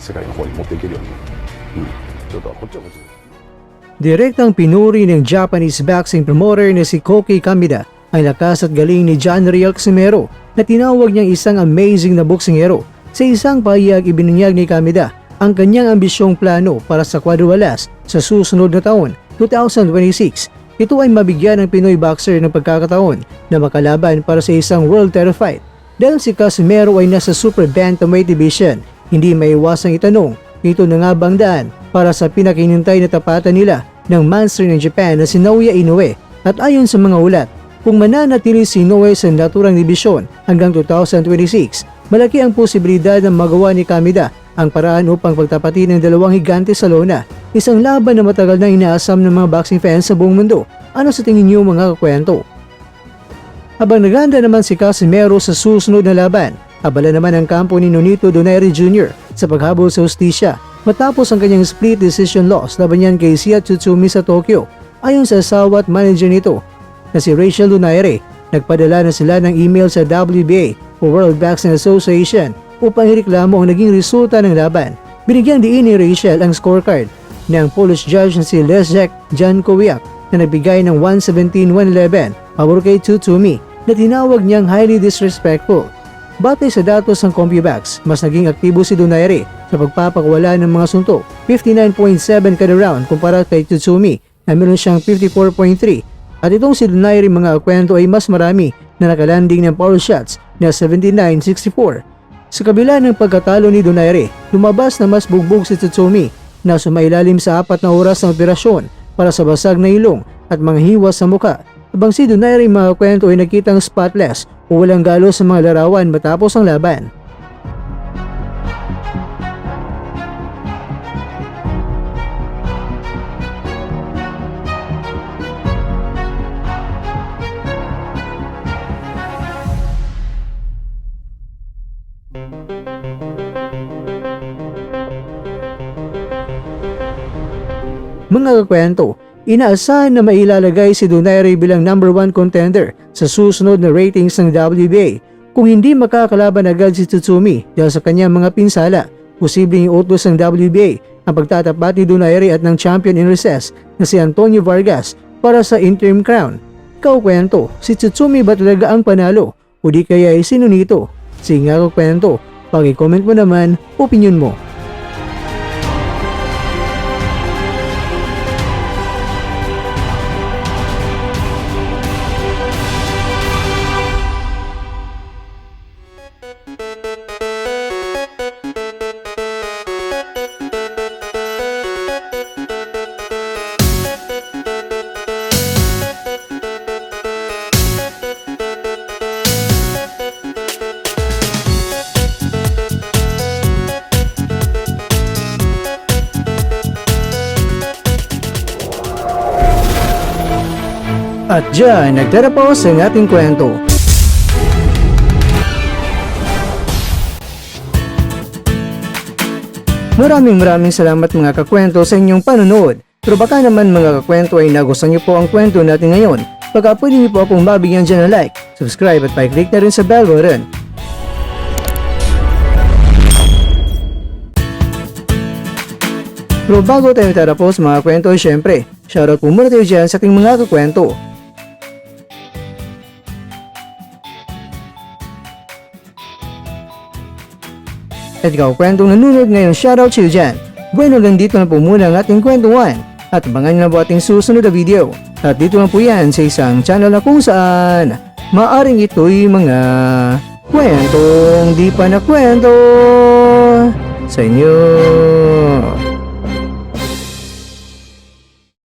世界の方に持っていけるように、ちょっとこっちはこっちで。Direktang pinuri ng Japanese boxing promoter na si Koki Kamida ang lakas at galing ni John Riel Casimero na tinawag niyang isang amazing na boksingero. Sa isang pahayag ibinunyag ni Kamida ang kanyang ambisyong plano para sa Quadrualas sa susunod na taon, 2026. Ito ay mabigyan ng Pinoy boxer ng pagkakataon na makalaban para sa isang world title fight. Dahil si Casimero ay nasa super bantamweight division, hindi maiwasang itanong, ito na nga bang daan para sa pinakinintay na tapatan nila ng monster ng Japan na si Naoya Inoue? At ayon sa mga ulat, kung mananatili si Inoue sa naturang dibisyon hanggang 2026, malaki ang posibilidad na magawa ni Kamida ang paraan upang pagtapatin ng dalawang higante sa lona. Isang laban na matagal na inaasam ng mga boxing fans sa buong mundo. Ano sa tingin niyo mga kakwento? Habang naganda naman si Casimero sa susunod na laban, abala naman ang kampo ni Nonito Donaire Jr. sa paghabol sa hustisya matapos ang kanyang split decision loss laban niyan kay Sia Tsutsumi sa Tokyo. Ayon sa asawa at manager nito na si Rachel Donaire, nagpadala na sila ng email sa WBA o World Boxing Association upang ireklamo ang naging resulta ng laban. Binigyang diin ni Rachel ang scorecard ng Polish judge na si Leszek Jankowiak na nagbigay ng 117-111 pabor kay Tsutsumi na tinawag niyang highly disrespectful. Batay sa datos ng CompuBox, mas naging aktibo si Donaire sa pagpapakawala ng mga suntok, 59.7 kada round kumpara kay Tsutsumi na meron siyang 54.3, at itong si Donaire mga kwento ay mas marami na nakalanding ng power shots na 79-64. Sa kabila ng pagkatalo ni Donaire, lumabas na mas bugbog si Tsutsumi na sumailalim sa 4 na oras ng operasyon para sa basag na ilong at mga hiwas sa muka. Habang si Donaire mga kwento ay nakitang spotless o walang galo sa mga larawan matapos ang laban. Mga kakwento, inaasahan na mailalagay si Donaire bilang number 1 contender sa susunod na ratings ng WBA kung hindi makakalaban agad si Tsutsumi dahil sa kanyang mga pinsala. Posibleng iutos ng WBA ang pagtatapat ni Donaire at ng champion in recess na si Antonio Vargas para sa interim crown. Ikaw kwento, si Tsutsumi ba talaga ang panalo o di kaya ay sino nito? Sige nga kwento, pag-comment mo naman opinion mo. At dyan, nagtatapos ang ating kwento. Maraming salamat mga kakwento sa inyong panonood. Pero baka naman mga kakwento ay nagustuhan niyo po ang kwento natin ngayon. Baka pwede niyo po akong mabigyan dyan ng like, subscribe at pa-click na rin sa bell button. Pero bago tayo tatapos mga kwento, syempre, shoutout po muna tayo dyan sa ating mga kakwento. At ikaw kwentong nanonood ngayon, shoutout sa'yo dyan. Bueno, hanggang dito na po muna ang ating kwentuhan. At abangan nyo na po ating susunod na video. At dito lang po yan sa isang channel na kung saan maaring ito'y mga kwentong di pa na kwento sa inyo.